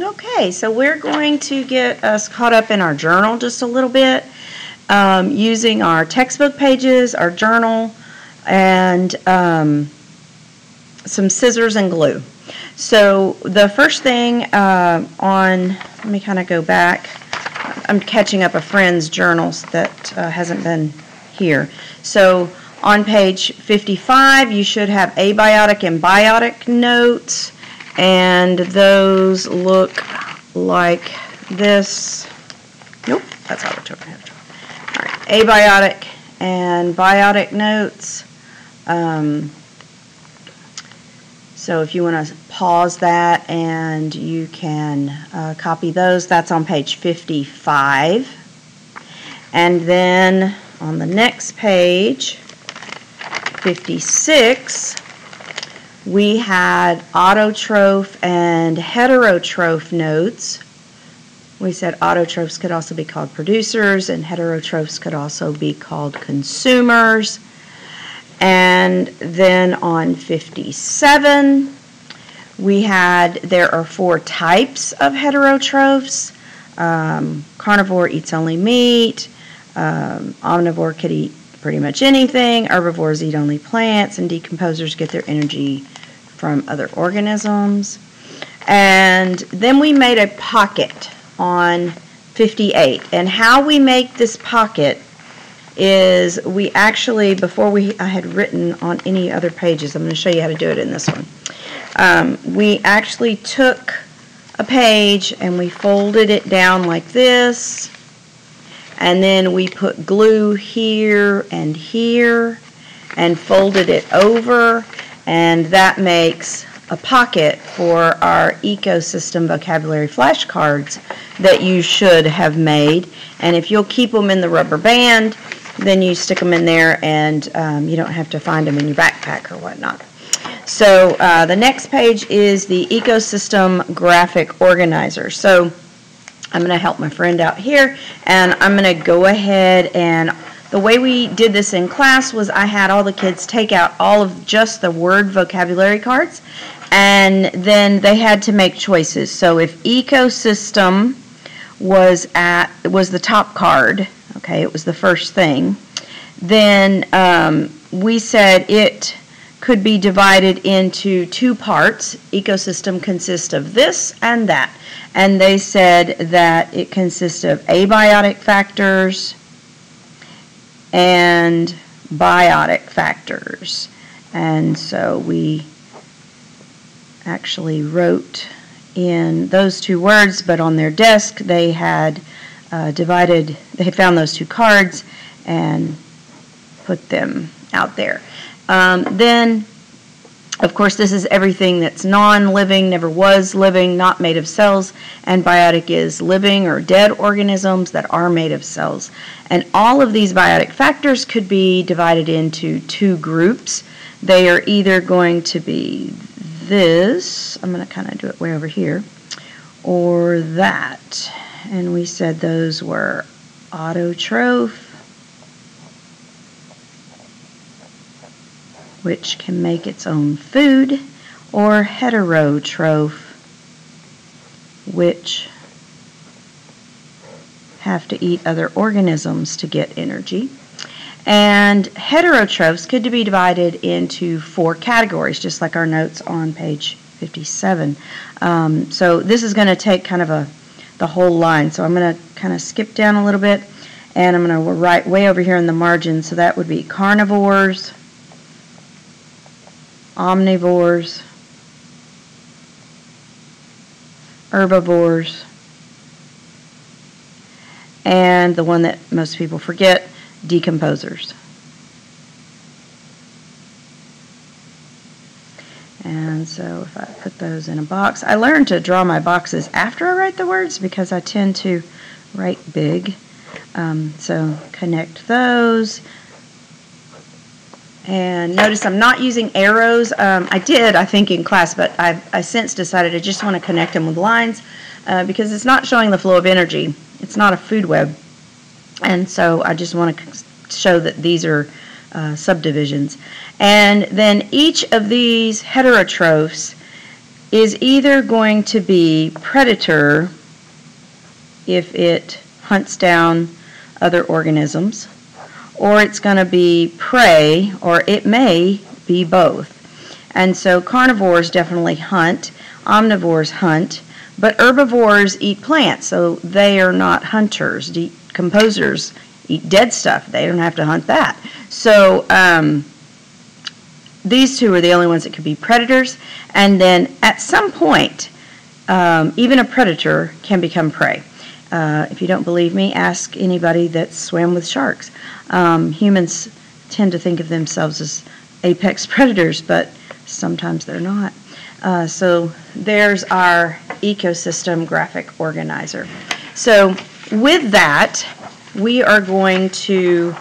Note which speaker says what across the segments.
Speaker 1: Okay, so we're going to get us caught up in our journal just a little bit, using our textbook pages, our journal, and some scissors and glue. So the first thing let me kind of go back. I'm catching up a friend's journals that hasn't been here. So on page 55, you should have abiotic and biotic notes, and those look like this. Nope, that's how we're talking about. All right, abiotic and biotic notes. So if you want to pause that and you can copy those, that's on page 55. And then on the next page, 56, we had autotroph and heterotroph notes. We said autotrophs could also be called producers and heterotrophs could also be called consumers. And then on 57, there are 4 types of heterotrophs. Carnivore eats only meat. Omnivore could eat pretty much anything. Herbivores eat only plants, and decomposers get their energy from other organisms. And then we made a pocket on 58. And how we make this pocket is we actually, I had written on any other pages, I'm going to show you how to do it in this one. We actually took a page and we folded it down like this, and then we put glue here and folded it over, and that makes a pocket for our ecosystem vocabulary flashcards that you should have made. And if you'll keep them in the rubber band, then you stick them in there and you don't have to find them in your backpack or whatnot. So the next page is the ecosystem graphic organizer. So I'm going to help my friend out here, and I'm going to go ahead, and the way we did this in class was I had all the kids take out all of just the word vocabulary cards, and then they had to make choices. So if ecosystem was the top card, okay, it was the first thing, then we said it could be divided into 2 parts. Ecosystem consists of this and that. And they said that it consists of abiotic factors and biotic factors. And so we actually wrote in those 2 words, but on their desk they had they had found those 2 cards and put them out there. Then, of course, this is everything that's non-living, never was living, not made of cells, and biotic is living or dead organisms that are made of cells. And all of these biotic factors could be divided into 2 groups. They are either going to be this, I'm going to kind of do it way over here, or that. And we said those were autotroph, which can make its own food, or heterotroph, which have to eat other organisms to get energy. And heterotrophs could be divided into 4 categories, just like our notes on page 57. So this is going to take kind of the whole line. So I'm going to kind of skip down a little bit, and I'm going to write way over here in the margin. So that would be carnivores, omnivores, herbivores, and the one that most people forget, decomposers. And so if I put those in a box, I learned to draw my boxes after I write the words because I tend to write big. So connect those. And notice I'm not using arrows. I did, I think, in class, but I since decided I just want to connect them with lines because it's not showing the flow of energy. It's not a food web. And so I just want to show that these are subdivisions. And then each of these heterotrophs is either going to be predator if it hunts down other organisms, or it's going to be prey, or it may be both. And so carnivores definitely hunt, omnivores hunt, but herbivores eat plants, so they are not hunters. Decomposers eat dead stuff. They don't have to hunt that. So these two are the only ones that could be predators. And then at some point, even a predator can become prey. If you don't believe me, ask anybody that swam with sharks. Humans tend to think of themselves as apex predators, but sometimes they're not. So there's our ecosystem graphic organizer. So with that, we are going to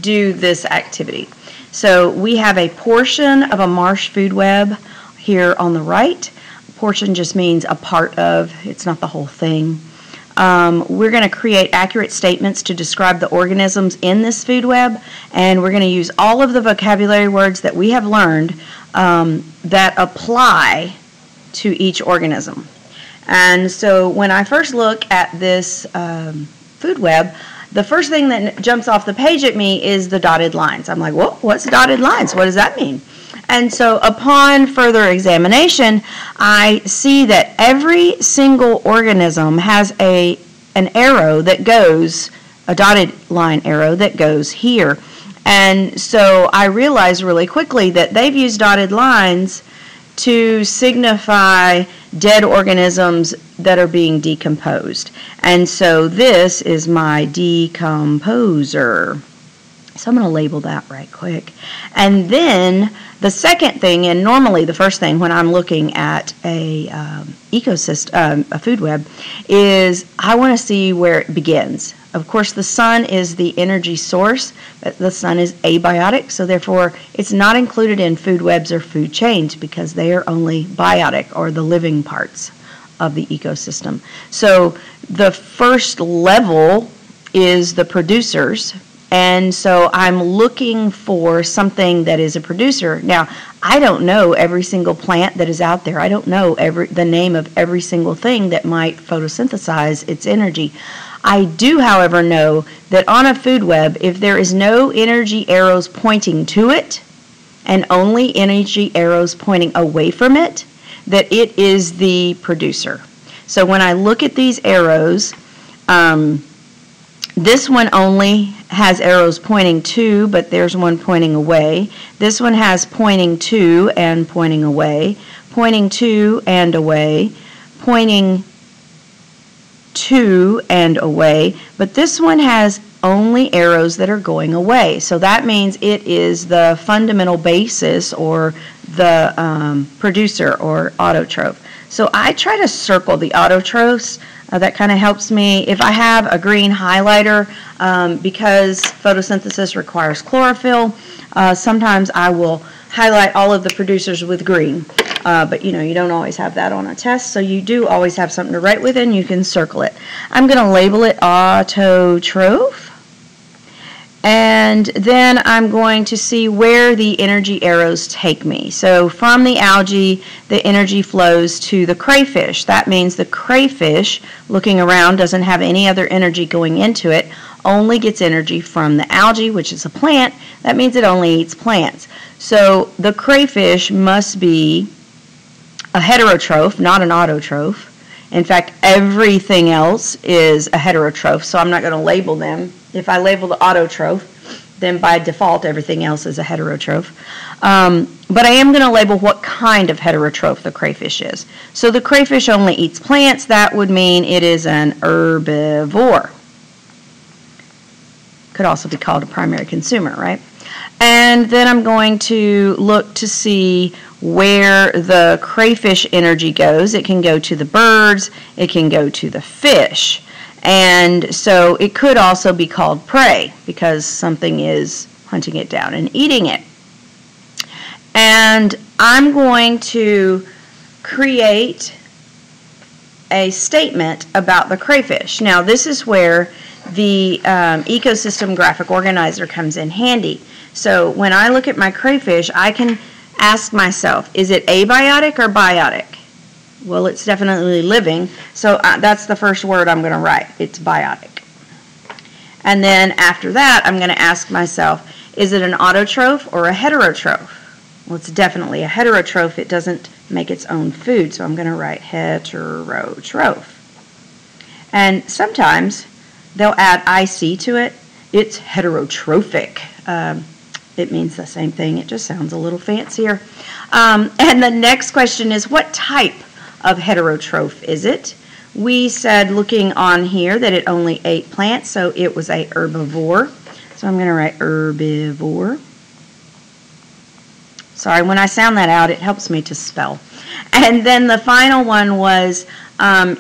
Speaker 1: do this activity. So we have a portion of a Marsh food web here on the right. Portion just means a part of, it's not the whole thing. We're going to create accurate statements to describe the organisms in this food web, and we're going to use all of the vocabulary words that we have learned that apply to each organism. And so when I first look at this food web, the first thing that jumps off the page at me is the dotted lines. I'm like, whoa, what's dotted lines? What does that mean? And so upon further examination, I see that every single organism has an arrow that goes, a dotted line arrow that goes here. And so I realized really quickly that they've used dotted lines to signify dead organisms that are being decomposed. And so this is my decomposer. So I'm going to label that right quick. And then the second thing, and normally the first thing when I'm looking at a ecosystem, a food web, is I want to see where it begins. Of course, the sun is the energy source, but the sun is abiotic, so therefore it's not included in food webs or food chains because they are only biotic, or the living parts of the ecosystem. So the first level is the producers. And so I'm looking for something that is a producer. Now, I don't know every single plant that is out there. I don't know the name of every single thing that might photosynthesize its energy. I do, however, know that on a food web, if there is no energy arrows pointing to it and only energy arrows pointing away from it, that it is the producer. So when I look at these arrows, this one only has arrows pointing to, but there's one pointing away. This one has pointing to and pointing away, pointing to and away, pointing to and away, but this one has only arrows that are going away. So that means it is the fundamental basis, or the producer, or autotroph. So I try to circle the autotrophs. That kind of helps me. If I have a green highlighter, because photosynthesis requires chlorophyll, sometimes I will highlight all of the producers with green. But you know, you don't always have that on a test, so you do always have something to write with, and you can circle it. I'm going to label it autotroph. And then I'm going to see where the energy arrows take me. So from the algae, the energy flows to the crayfish. That means the crayfish, looking around, doesn't have any other energy going into it, only gets energy from the algae, which is a plant. That means it only eats plants. So the crayfish must be a heterotroph, not an autotroph. In fact, everything else is a heterotroph, so I'm not going to label them. If I label the autotroph, then by default everything else is a heterotroph. But I am going to label what kind of heterotroph the crayfish is. So the crayfish only eats plants. That would mean it is an herbivore. Could also be called a primary consumer, right? And then I'm going to look to see where the crayfish energy goes. It can go to the birds, it can go to the fish. And so it could also be called prey because something is hunting it down and eating it. And I'm going to create a statement about the crayfish. Now this is where the ecosystem graphic organizer comes in handy. So when I look at my crayfish, I can ask myself, is it abiotic or biotic? Well, it's definitely living, so that's the first word I'm going to write. It's biotic. And then after that, I'm going to ask myself, is it an autotroph or a heterotroph? Well, it's definitely a heterotroph. It doesn't make its own food, so I'm going to write heterotroph. And sometimes they'll add IC to it. It's heterotrophic. It means the same thing. It just sounds a little fancier. And the next question is, what type of heterotroph is it? We said, looking on here, that it only ate plants, so it was a herbivore. So I'm going to write herbivore. Sorry, when I sound that out, it helps me to spell. And then the final one was,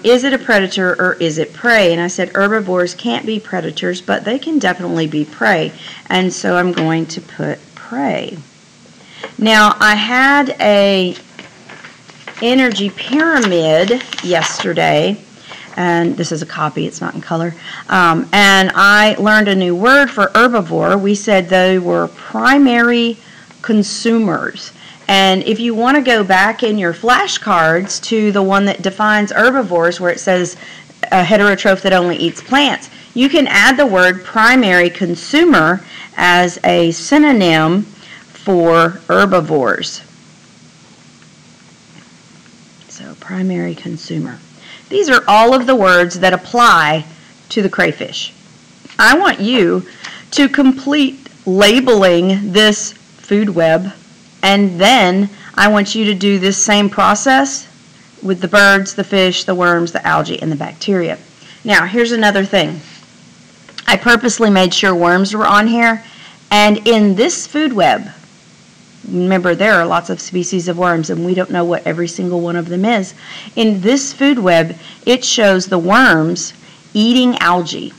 Speaker 1: is it a predator or is it prey? And I said herbivores can't be predators, but they can definitely be prey. And so I'm going to put prey. Now, I had a energy pyramid yesterday, and this is a copy, it's not in color, and I learned a new word for herbivore. We said they were primary consumers. And if you want to go back in your flashcards to the one that defines herbivores, where it says a heterotroph that only eats plants, you can add the word primary consumer as a synonym for herbivores. So primary consumer. These are all of the words that apply to the crayfish. I want you to complete labeling this food web, and then I want you to do this same process with the birds, the fish, the worms, the algae, and the bacteria. Now, here's another thing. I purposely made sure worms were on here, and in this food web, remember, there are lots of species of worms, and we don't know what every single one of them is. In this food web, it shows the worms eating algae.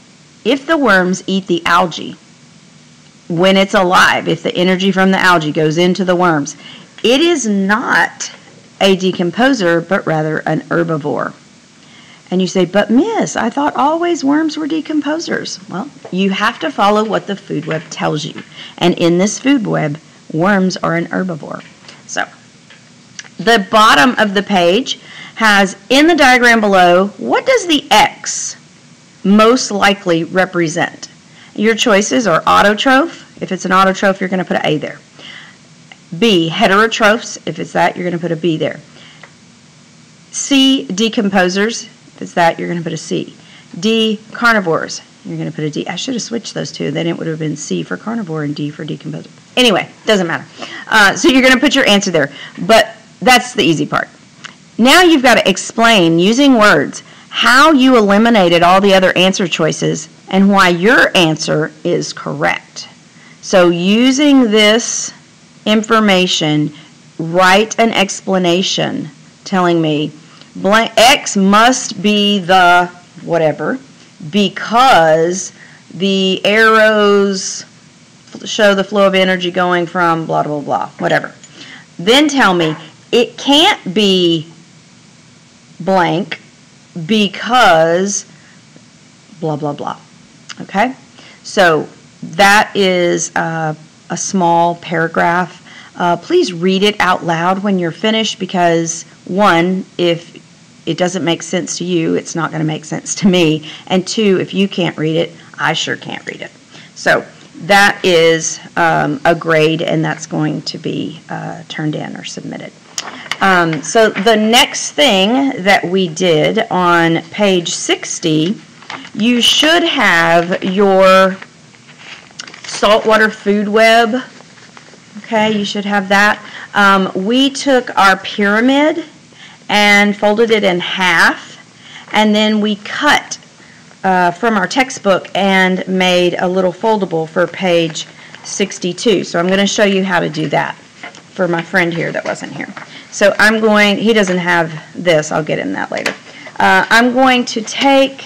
Speaker 1: If the worms eat the algae, when it's alive, if the energy from the algae goes into the worms, it is not a decomposer, but rather an herbivore. And you say, but Miss, I thought always worms were decomposers. Well, you have to follow what the food web tells you. And in this food web, worms are an herbivore. So, the bottom of the page has, in the diagram below, what does the X most likely represent? Your choices are autotroph. If it's an autotroph, you're going to put an A there. B, heterotrophs. If it's that, you're going to put a B there. C, decomposers. If it's that, you're going to put a C. D, carnivores. You're going to put a D. I should have switched those two. Then it would have been C for carnivore and D for decomposer. Anyway, doesn't matter. So you're going to put your answer there. But that's the easy part. Now you've got to explain, using words, how you eliminated all the other answer choices and why your answer is correct. So using this information, write an explanation telling me blank X must be the whatever because the arrows show the flow of energy going from blah, blah, blah, whatever. Then tell me it can't be blank because blah, blah, blah. Okay? So that is a small paragraph. Please read it out loud when you're finished because, one, if it doesn't make sense to you, it's not going to make sense to me. And two, if you can't read it, I sure can't read it. So that is a grade, and that's going to be turned in or submitted. So the next thing that we did on page 60, you should have your saltwater food web. Okay, you should have that. We took our pyramid and folded it in half, and then we cut from our textbook and made a little foldable for page 62. So I'm going to show you how to do that for my friend here that wasn't here. So I'm going, he doesn't have this, I'll get him that later. I'm going to take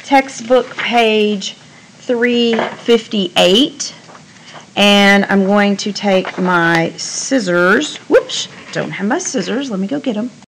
Speaker 1: textbook page 358, and I'm going to take my scissors. Whoops, don't have my scissors. Let me go get them.